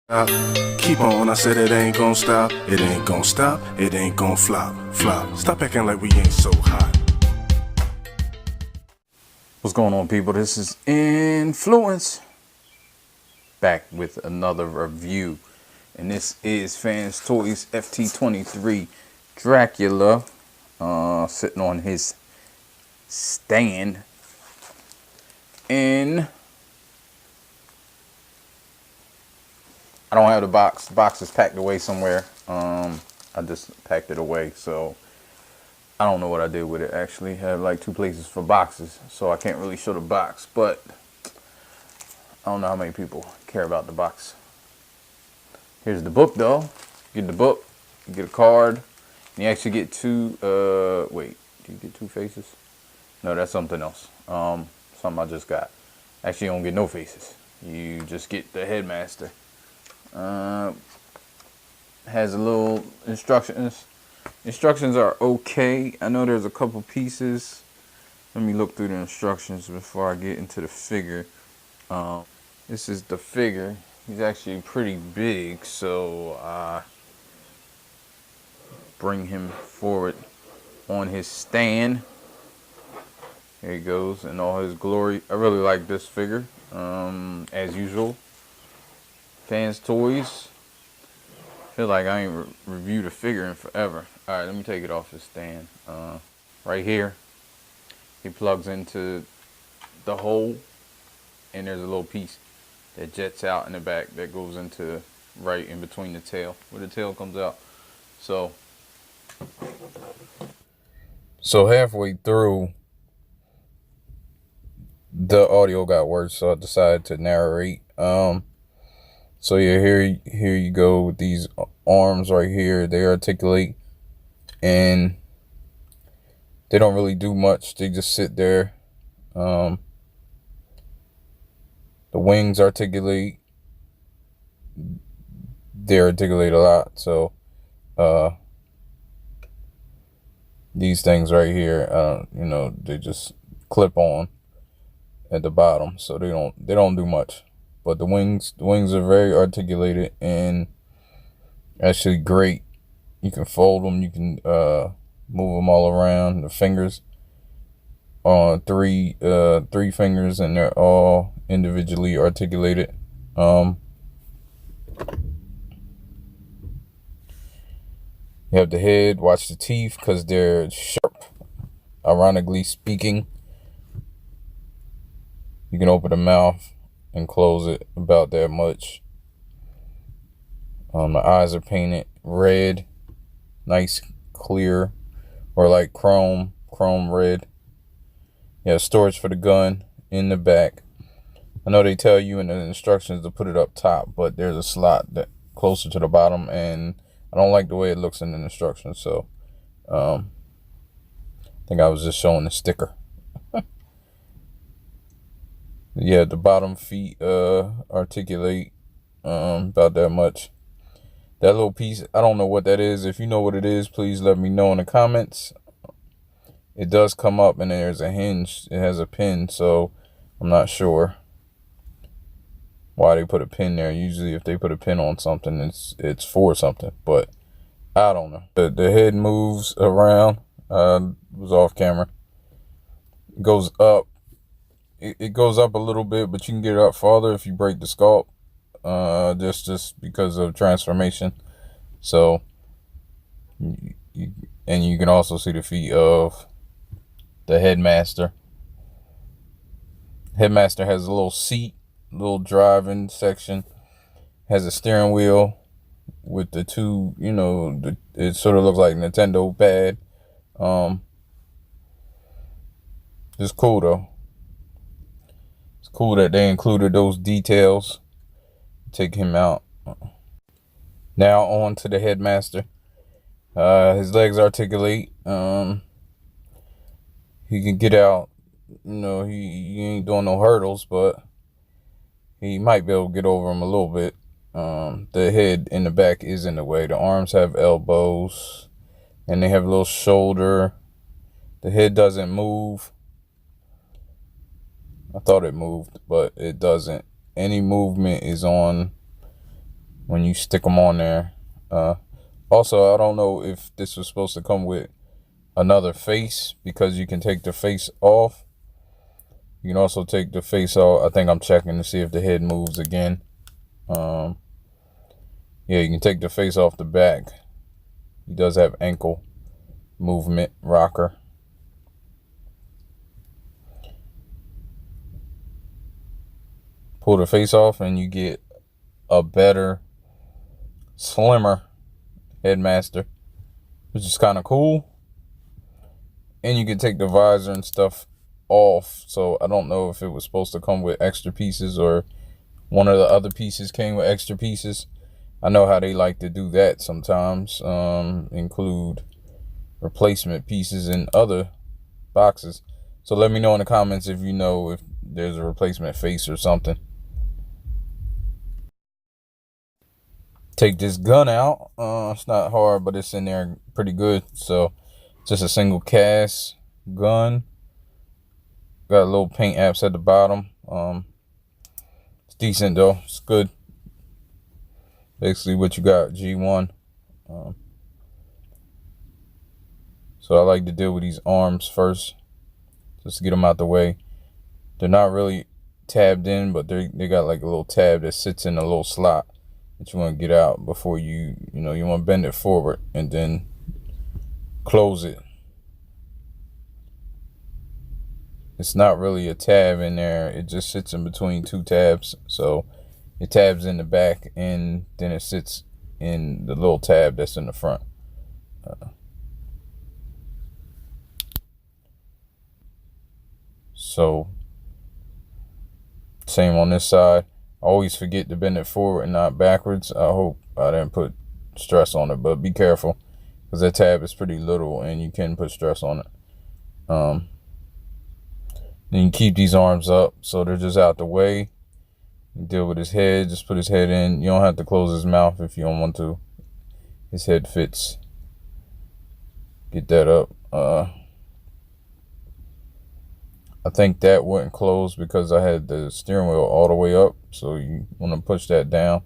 Keep on, I said it ain't gon' stop. It ain't gon' stop, it ain't gon' flop. Stop acting like we ain't so hot. What's going on, people? This is Inflewence, back with another review, and this is Fans Toys FT-23 Dracula, sitting on his stand, and I don't have the box. The box is packed away somewhere. I just packed it away, so I don't know what I did with it. Actually, I have like 2 places for boxes, so I can't really show the box, but I don't know how many people care about the box. Here's the book, though. You get the book, you get a card, and you actually get 2, wait, do you get 2 faces? No, that's something else. Something I just got. Actually, you don't get no faces. You just get the headmaster. Has a little instructions. Instructions are okay. I know there's a couple pieces. Let me look through the instructions before I get into the figure. This is the figure. He's actually pretty big, so bring him forward on his stand. Here he goes in all his glory. I really like this figure. As usual, Fans Toys. Feel like I ain't reviewed a figure in forever. All right, let me take it off his stand. Right here, he plugs into the hole, and there's a little piece that jets out in the back that goes into right in between the tail, where the tail comes out. So halfway through, the audio got worse, so I decided to narrate. So yeah, here you go with these arms right here. They articulate, and they don't really do much. They just sit there. The wings articulate. They articulate a lot. So these things right here, you know, they just clip on at the bottom, so they don't do much. But the wings are very articulated and actually great. You can fold them, you can move them all around. The fingers on three fingers, and they're all individually articulated. You have the head. Watch the teeth, because they're sharp. Ironically speaking, you can open the mouth and close it about that much. The eyes are painted red, nice clear, or like chrome red. Yeah, storage for the gun in the back. I know they tell you in the instructions to put it up top, but there's a slot that closer to the bottom, and I don't like the way it looks in the instructions, so I think I was just showing the sticker. Yeah, the bottom feet articulate about that much. That little piece, I don't know what that is. If you know what it is, please let me know in the comments. It does come up, and there's a hinge. It has a pin, so I'm not sure why they put a pin there. Usually if they put a pin on something, it's for something, but I don't know. The head moves around. It was off camera. It goes up. It goes up a little bit, but you can get it up farther if you break the sculpt. Just because of transformation. So and you can also see the feet of the headmaster. Headmaster has a little seat, little driving section, has a steering wheel with the 2, you know, it sort of looks like Nintendo pad. It's cool though. It's cool that they included those details. Take him out. Now on to the headmaster. His legs articulate. He can get out. You know, he ain't doing no hurdles, but he might be able to get over him a little bit. The head in the back is in the way. The arms have elbows, and they have a little shoulder. The head doesn't move. I thought it moved, but it doesn't. Any movement is on when you stick them on there. Also, I don't know if this was supposed to come with another face, because you can take the face off. You can also take the face off. I think I'm checking to see if the head moves again. Yeah, you can take the face off the back. He does have ankle movement rocker. Pull the face off and you get a better, slimmer headmaster, which is kind of cool. And you can take the visor and stuff off. So I don't know if it was supposed to come with extra pieces or one of the other pieces came with extra pieces. I know how they like to do that sometimes, include replacement pieces in other boxes. So let me know in the comments if you know if there's a replacement face or something. Take this gun out. It's not hard, but it's in there pretty good. So just a single cast gun. Got a little paint apps at the bottom. It's decent though. It's good. Basically what you got, G1. So I like to deal with these arms first, just to get them out the way. They're not really tabbed in, but they got like a little tab that sits in a little slot that you want to get out before you want to bend it forward and then close it. It's not really a tab in there. It just sits in between two tabs. So it tabs in the back and then it sits in the little tab that's in the front. So same on this side. I always forget to bend it forward and not backwards. I hope I didn't put stress on it, but be careful because that tab is pretty little and you can put stress on it. Then you keep these arms up so they're just out the way. You deal with his head, just put his head in. You don't have to close his mouth if you don't want to. His head fits. Get that up. I think that wouldn't close because I had the steering wheel all the way up. So you want to push that down.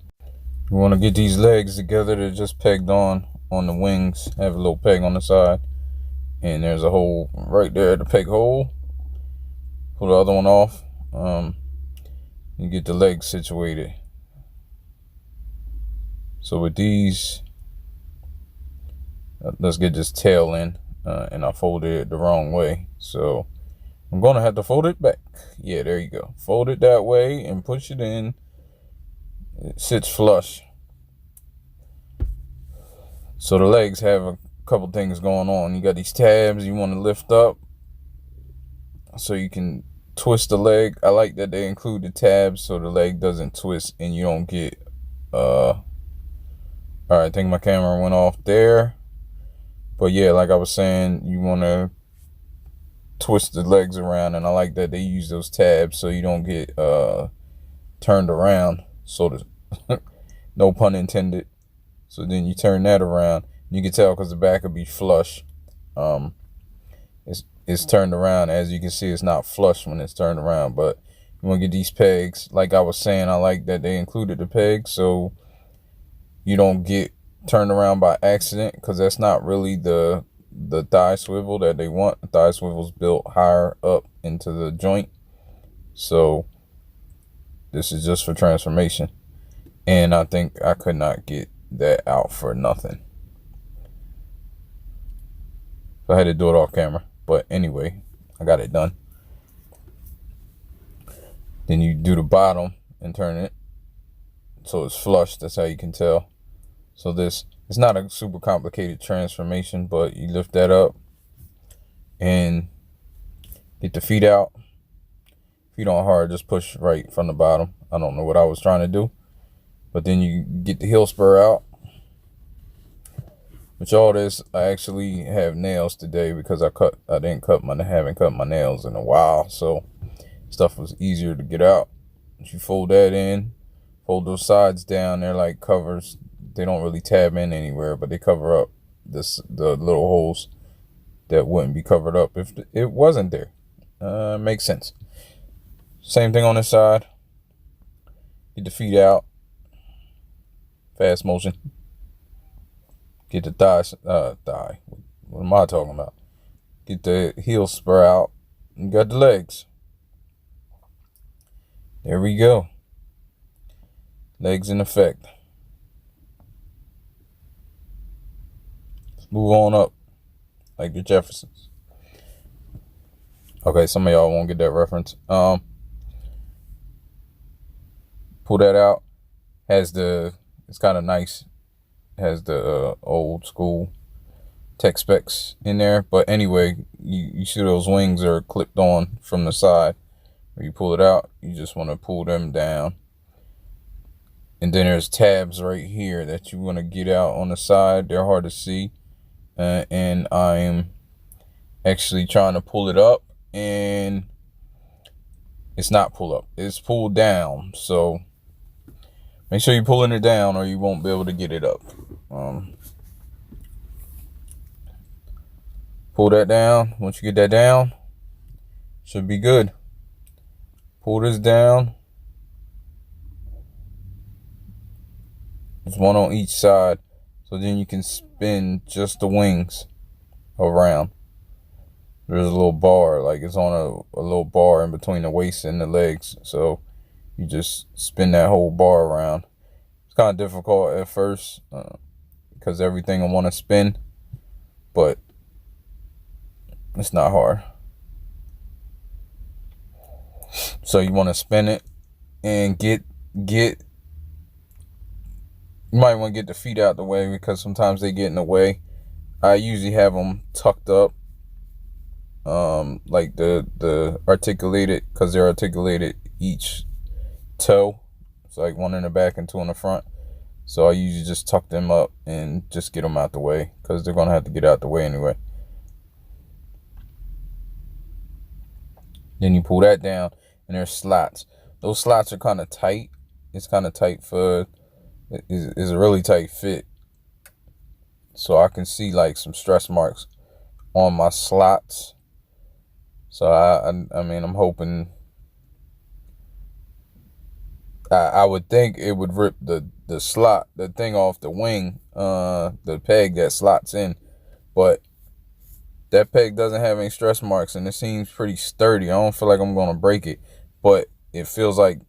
You want to get these legs together. They're just pegged on the wings. Have a little peg on the side. And there's a hole right there, the peg hole. Pull the other one off. You get the legs situated. So with these, let's get this tail in. And I folded it the wrong way. So I'm going to have to fold it back. Yeah, there you go. Fold it that way and push it in. It sits flush. So the legs have a couple things going on. You got these tabs you want to lift up so you can twist the leg. I like that they include the tabs so the leg doesn't twist and you don't get all right, I think my camera went off there. But yeah, like I was saying, you want to twist the legs around, and I like that they use those tabs so you don't get turned around, so to no pun intended. So then you turn that around. You can tell because the back will be flush. It's turned around. As you can see, it's not flush when it's turned around, but you want to get these pegs. Like I was saying, I like that they included the pegs so you don't get turned around by accident, because that's not really the thigh swivel that they want. The thigh swivel's built higher up into the joint. So this is just for transformation. And I think I could not get that out for nothing. So I had to do it off camera. But anyway, I got it done. Then you do the bottom and turn it so it's flush. That's how you can tell. So this, it's not a super complicated transformation, but you lift that up and get the feet out. Feet on hard, just push right from the bottom. I don't know what I was trying to do. But then you get the heel spur out. Which all this, I actually have nails today because I haven't cut my nails in a while. So stuff was easier to get out. You fold that in, fold those sides down. They're like covers. They don't really tab in anywhere, but they cover up the little holes that wouldn't be covered up if it wasn't there. Makes sense. Same thing on this side. Get the feet out. fast motion. Get the thighs, what am I talking about? Get the heel spur out. You got the legs. There we go. Legs in effect. Let's move on up like the Jeffersons. Okay, some of y'all won't get that reference. Pull that out. It's kind of nice. Has the old school tech specs in there, but anyway, you see those wings are clipped on from the side. When you pull it out, you just want to pull them down, and then there's tabs right here that you want to get out on the side. They're hard to see, and I'm actually trying to pull it up, and it's not pull up, it's pulled down. So make sure you're pulling it down or you won't be able to get it up. Pull that down. Once you get that down, should be good. Pull this down. There's one on each side, so then you can spin just the wings around. There's a little bar, like it's on a little bar in between the waist and the legs, so you just spin that whole bar around. It's kind of difficult at first because everything I want to spin, but it's not hard. So you want to spin it and you might want to get the feet out the way because sometimes they get in the way. I usually have them tucked up, like the articulated, because they're articulated each toe. It's like one in the back and two in the front. So I usually just tuck them up and just get them out the way because they're gonna have to get out the way anyway. Then you pull that down, and there's slots. Those slots are kind of tight. It's kind of tight it's a really tight fit. So I can see like some stress marks on my slots. So I mean, I'm hoping, I would think it would rip the thing off the wing, the peg that slots in, but that peg doesn't have any stress marks and it seems pretty sturdy. I don't feel like I'm gonna break it, but it feels like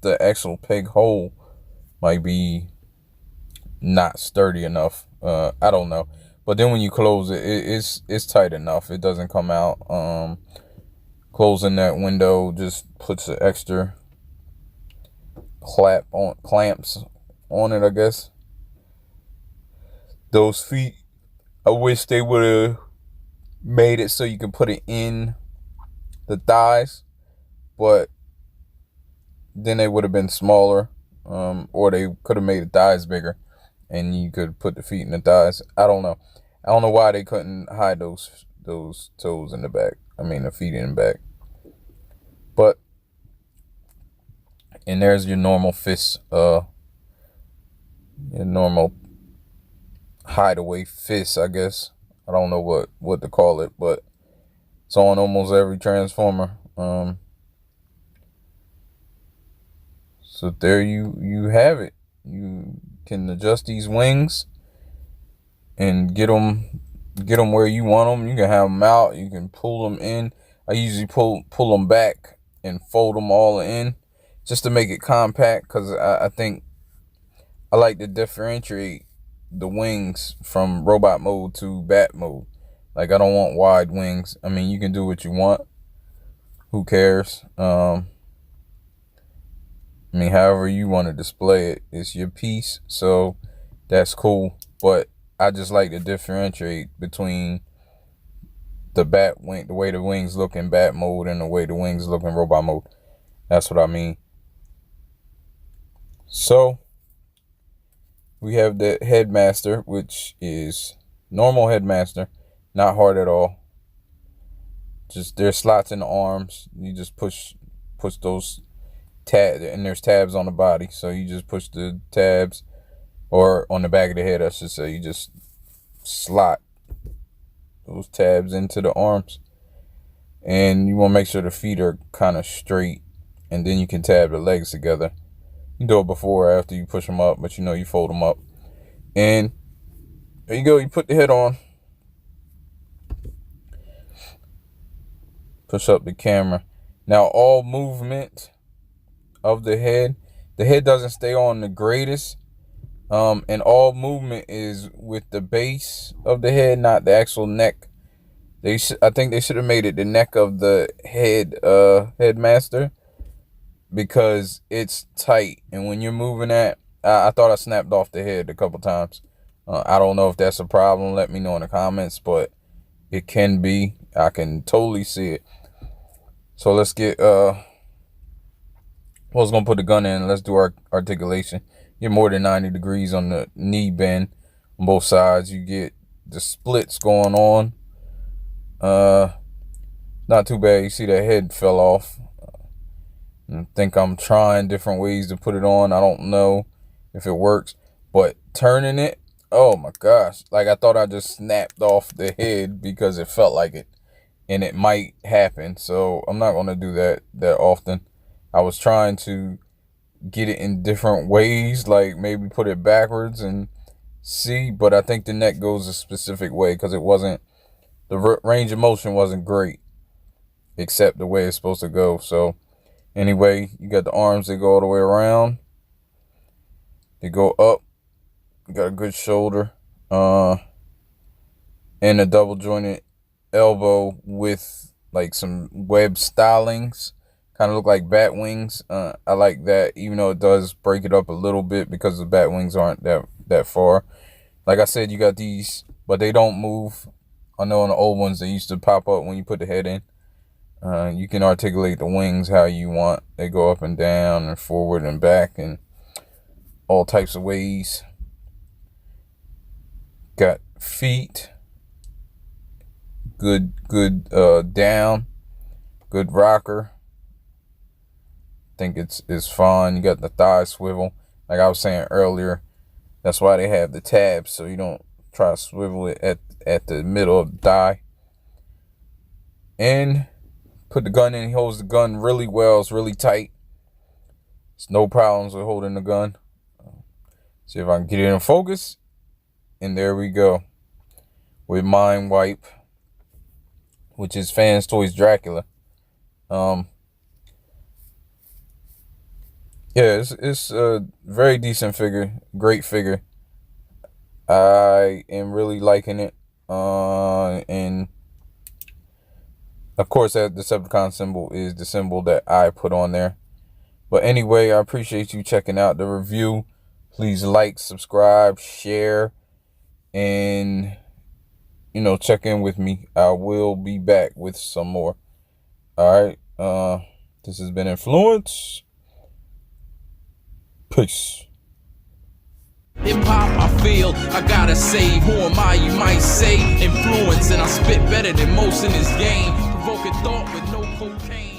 the actual peg hole might be not sturdy enough. I don't know, but then when you close it, it's tight enough. It doesn't come out. Closing that window just puts an extra clamps on it, I guess. Those feet, I wish they would have made it so you can put it in the thighs, but then they would have been smaller, or they could have made the thighs bigger and you could put the feet in the thighs. I don't know why they couldn't hide those toes in the back. I mean, the feet in the back. But, and there's your normal fist, your normal hideaway fist, I guess. I don't know what to call it, but it's on almost every Transformer. So there you have it. You can adjust these wings and get them where you want them. You can have them out. You can pull them in. I usually pull them back and fold them all in just to make it compact, because I think I like to differentiate the wings from robot mode to bat mode. Like, I don't want wide wings. I mean, you can do what you want. Who cares? I mean, however you want to display it, it's your piece, so that's cool. But I just like to differentiate between the bat wing, the way the wings look in bat mode, and the way the wings look in robot mode. That's what I mean. So we have the Headmaster, which is normal Headmaster, not hard at all. Just there's slots in the arms. You just push those tabs, and there's tabs on the body. So you just push the tabs, or on the back of the head, I should say. You just slot those tabs into the arms, and you want to make sure the feet are kind of straight, and then you can tab the legs together. You do it before or after you push them up, but you fold them up. And there you go. You put the head on. Push up the camera. Now all movement of the head doesn't stay on the greatest. And all movement is with the base of the head, not the actual neck. I think they should have made it the neck of the headmaster, because it's tight. And when you're moving that, I thought I snapped off the head a couple times. I don't know if that's a problem. Let me know in the comments, but it can be. I can totally see it. So let's get, I was going to put the gun in. Let's do our articulation. Get more than 90 degrees on the knee bend on both sides. You get the splits going on. Not too bad. You see that head fell off. I think I'm trying different ways to put it on. I don't know if it works, but turning it, oh my gosh. Like, I thought I just snapped off the head because it felt like it, and it might happen. So I'm not going to do that often. I was trying to get it in different ways, like maybe put it backwards and see, but I think the neck goes a specific way because it wasn't, the range of motion wasn't great, except the way it's supposed to go. So anyway, you got the arms, they go all the way around, they go up, you got a good shoulder, and a double jointed elbow with like some web stylings. Kind of look like bat wings. I like that, even though it does break it up a little bit because the bat wings aren't that far. Like I said, you got these, but they don't move. I know in the old ones, they used to pop up when you put the head in. You can articulate the wings how you want. They go up and down and forward and back and all types of ways. Got feet. Good down. Good rocker. Think it's fine. You got the thigh swivel, like I was saying earlier. That's why they have the tabs, so you don't try to swivel it at the middle of the thigh. And put the gun in. He holds the gun really well. It's really tight. It's no problems with holding the gun. See if I can get it in focus. And there we go. With Mindwipe, which is Fans Toys Dracula. Yeah, it's a very decent figure, great figure. I am really liking it. And of course, that Decepticon symbol is the symbol that I put on there. But anyway, I appreciate you checking out the review. Please like, subscribe, share, and check in with me. I will be back with some more. All right. This has been Inflewence. Peace. Hip hop, I feel I gotta say, who am I? You might say influence, and I spit better than most in this game. Provoking thought with no cocaine.